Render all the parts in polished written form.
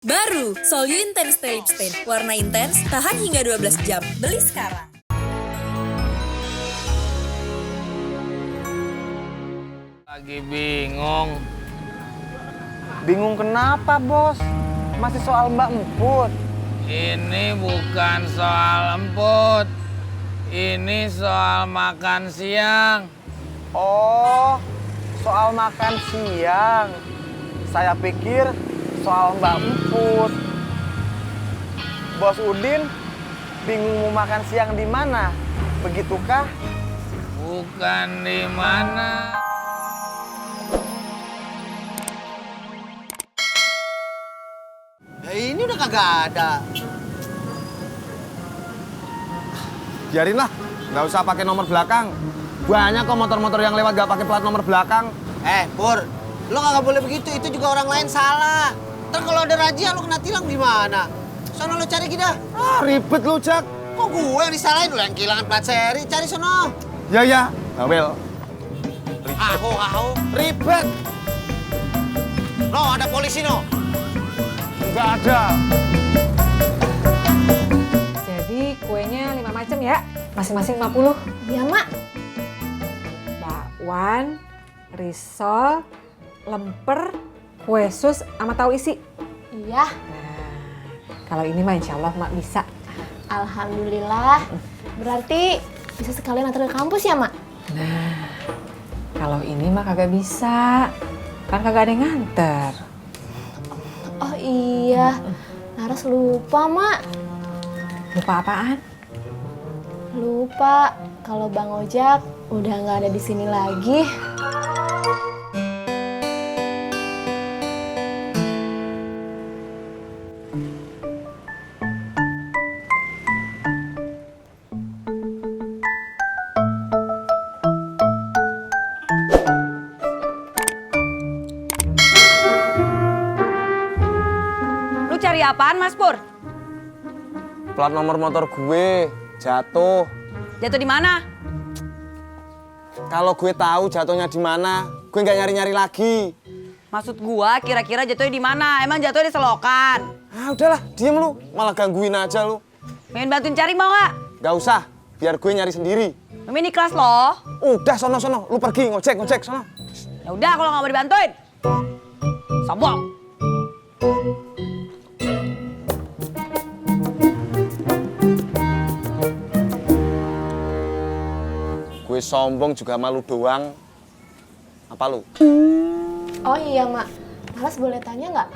Baru, Solyu Intense Stay Lip Stain. Warna intens, tahan hingga 12 jam. Beli sekarang. Lagi bingung. Bingung kenapa, Bos? Masih soal Mbak Emput. Ini bukan soal emput. Ini soal makan siang. Oh, soal makan siang. Saya pikir soal Mbak Emput. Bos Udin bingung mau makan siang di mana? Begitukah? Bukan di mana. Ya ini udah kagak ada. Biarin lah, nggak usah pakai nomor belakang. Banyak kok motor-motor yang lewat nggak pakai plat nomor belakang. Pur, lo kagak boleh begitu. Itu juga orang lain salah. Ntar kalau ada razia lo kena tilang gimana? Sono lo cari kita. Ah, ribet lu, Jak. Kok gue yang disalahin? Lo yang kehilangan plat seri. Cari sono. Ya, Bawel. Aho. Ribet. No, ada polisi no. Nggak ada. Jadi kuenya 5 macam ya, masing-masing 50. Iya, Mak. Bakwan, risol, lemper, kue sus, sama tahu isi. Iya. Nah, kalau ini mah insya Allah Mak bisa. Alhamdulillah. Berarti bisa sekalian antar ke kampus ya, Mak? Nah, kalau ini mah kagak bisa. Kan kagak ada yang nganter. Oh iya. Laras lupa, Mak. Lupa apaan? Lupa kalau Bang Ojak udah nggak ada di sini lagi. Lu cari apaan, Mas Pur? Plat nomor motor gue jatuh. Jatuh di mana? Kalau gue tahu jatuhnya di mana, gue nggak nyari-nyari lagi. Maksud gua kira-kira jatuhnya di mana? Emang jatuhnya di selokan? Ah, udahlah, diem lu. Malah gangguin aja lu. Pengen bantuin cari mau nggak? Nggak usah, biar gue nyari sendiri. Mimi ini kelas loh. Udah, sono. Lu pergi, ngojek, sono. Ya udah kalau nggak mau dibantuin. Sombong. Gue sombong juga malu doang. Apa lu? Oh iya, Mak. Laras boleh tanya nggak?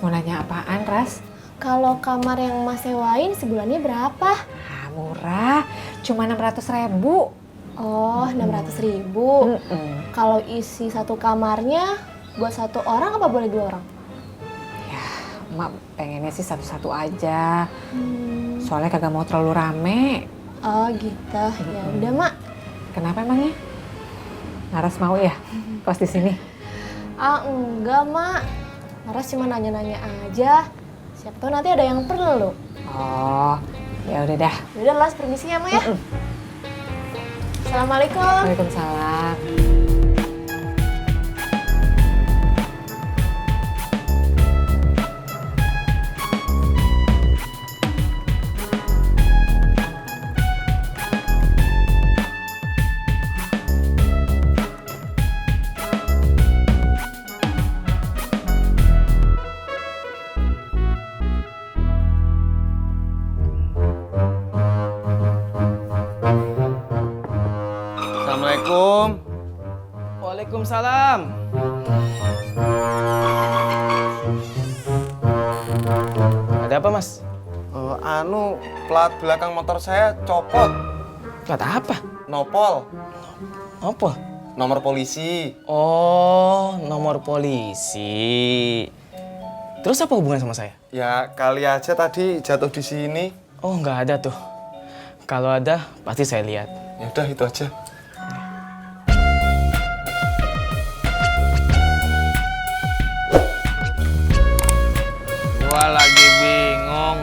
Mau nanya apaan, Ras? Kalau kamar yang Mas sewain sebulannya berapa? Ah, murah, cuma 600.000. Oh, 600.000. Kalau isi satu kamarnya buat satu orang apa boleh 2 orang? Ya, Mak pengennya sih satu-satu aja. Soalnya kagak mau terlalu rame. Oh gitu. Ya udah, Mak. Kenapa emangnya? Laras mau ya kos di sini? Ah enggak, Mak. Laras cuma nanya-nanya aja. Siapa tahu nanti ada yang perlu. Oh, ya udah dah. Yaudah, Laras permisi ya, Mak ya. Assalamualaikum. Waalaikumsalam. Assalamualaikum. Waalaikumsalam. Ada apa, Mas? Plat belakang motor saya copot. Plat apa? Nopol. Apa? Nomor polisi. Oh, nomor polisi. Terus apa hubungan sama saya? Ya, kali aja tadi jatuh di sini. Oh, nggak ada tuh. Kalau ada, pasti saya lihat. Ya udah, itu aja. Gua lagi bingung.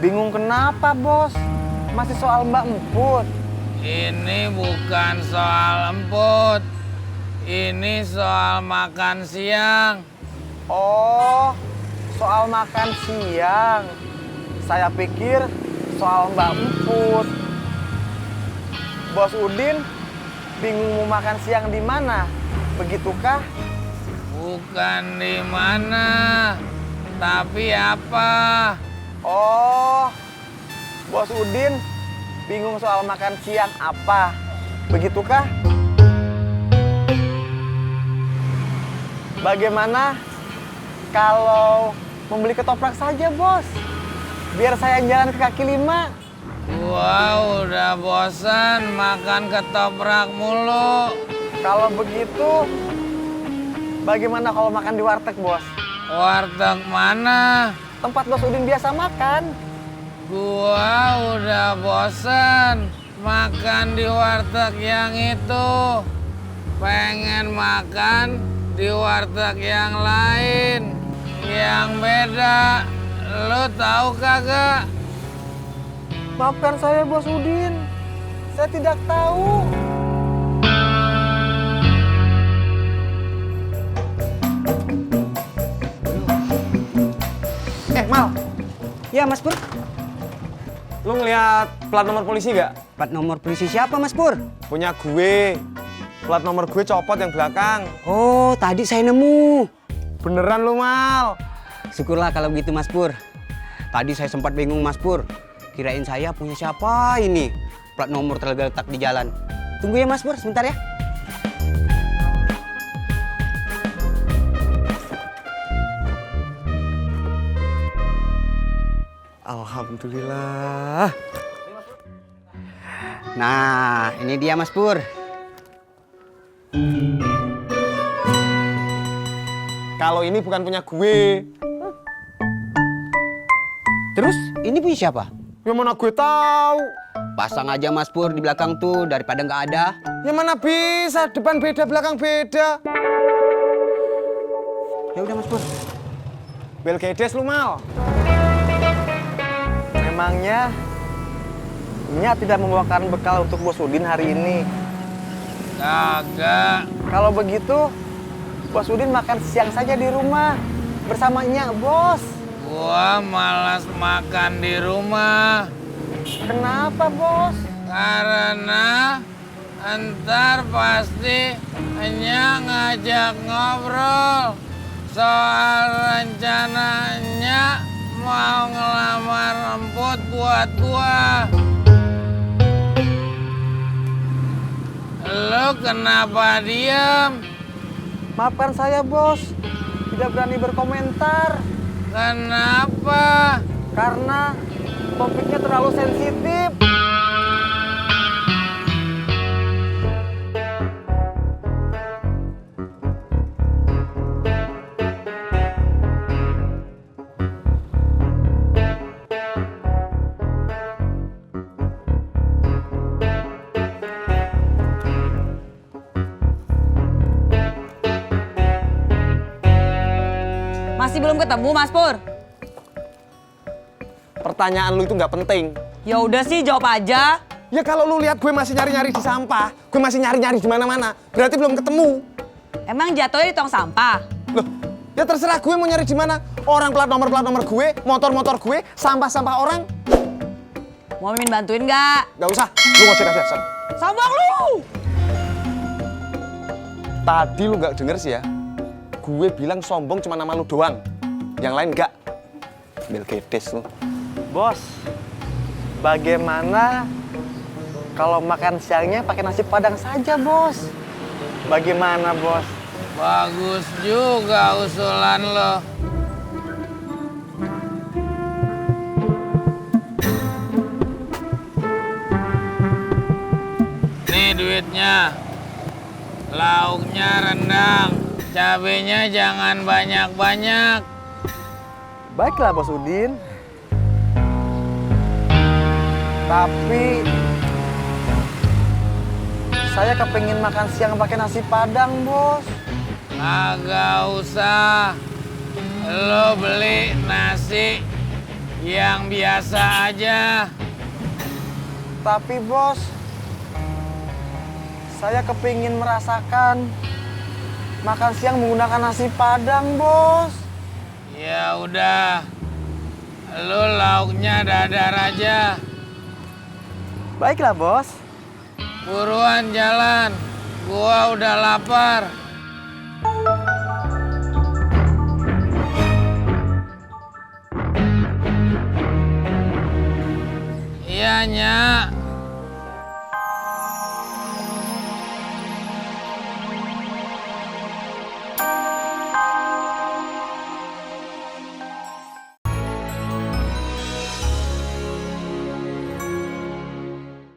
Bingung kenapa, Bos? Masih soal Mbak Emput. Ini bukan soal emput. Ini soal makan siang. Oh, soal makan siang. Saya pikir soal Mbak Emput. Bos Udin bingung mau makan siang di mana? Begitukah? Bukan di mana, tapi apa? Oh, Bos Udin bingung soal makan siang apa? Begitukah? Bagaimana kalau membeli ketoprak saja, Bos? Biar saya jalan ke kaki lima. Gua udah bosan makan ketoprak mulu. Kalau begitu, bagaimana kalau makan di warteg, Bos? Warteg mana? Tempat Bos Udin biasa makan. Gua udah bosan makan di warteg yang itu. Pengen makan di warteg yang lain, yang beda. Lu tahu kagak? Maafkan saya, Bos Udin. Saya tidak tahu. Mal. Ya, Mas Pur. Lu ngeliat plat nomor polisi gak? Plat nomor polisi siapa, Mas Pur? Punya gue. Plat nomor gue copot yang belakang. Oh, tadi saya nemu. Beneran lu, Mal? Syukurlah kalau gitu, Mas Pur. Tadi saya sempat bingung, Mas Pur. Kirain saya punya siapa ini? Plat nomor tergeletak di jalan. Tunggu ya, Mas Pur, sebentar ya. Alhamdulillah. Nah, ini dia, Mas Pur. Kalau ini bukan punya gue. Terus, ini punya siapa? Ya mana gue tahu. Pasang aja, Mas Pur, di belakang tuh, daripada nggak ada. Ya mana bisa, depan beda, belakang beda. Ya udah, Mas Pur. Bel gedes lu, Mal. Memangnya Nya tidak membawakan bekal untuk Bos Udin hari ini? Kagak. Kalau begitu, Bos Udin makan siang saja di rumah bersama Nya, Bos. Gua malas makan di rumah. Kenapa, Bos? Karena ntar pasti hanya ngajak ngobrol soal rencananya mau ngelamar Emput buat gua. Lu kenapa diem? Maafkan saya, Bos. Tidak berani berkomentar. Kenapa? Karena topiknya terlalu sensitif. Masih belum ketemu, Mas Pur? Pertanyaan lu itu nggak penting. Ya udah sih, jawab aja. Ya kalau lu lihat gue masih nyari-nyari di sampah, gue masih nyari-nyari di mana-mana, berarti belum ketemu. Emang jatuhnya di tong sampah? Loh, ya terserah gue mau nyari di mana. Orang plat nomor gue, motor-motor gue, sampah-sampah orang. Mau Mimin bantuin nggak? Nggak usah, lu nggak usah. Sombong lu! Tadi lu nggak denger sih ya. Gue bilang sombong cuma nama lu doang. Yang lain nggak. Bel gedes lu. Bos, bagaimana kalau makan siangnya pakai nasi padang saja, Bos? Bagaimana, Bos? Bagus juga usulan lo. Nih duitnya. Lauknya rendang. Cabenya jangan banyak-banyak. Baiklah, Bos Udin. Tapi saya kepengen makan siang pakai nasi padang, Bos. Agak usah. Lo beli nasi yang biasa aja. Tapi, Bos, saya kepingin merasakan makan siang menggunakan nasi padang, Bos. Ya udah, lu lauknya dadar aja. Baiklah, Bos. Buruan jalan, gua udah lapar. Iya, Nya.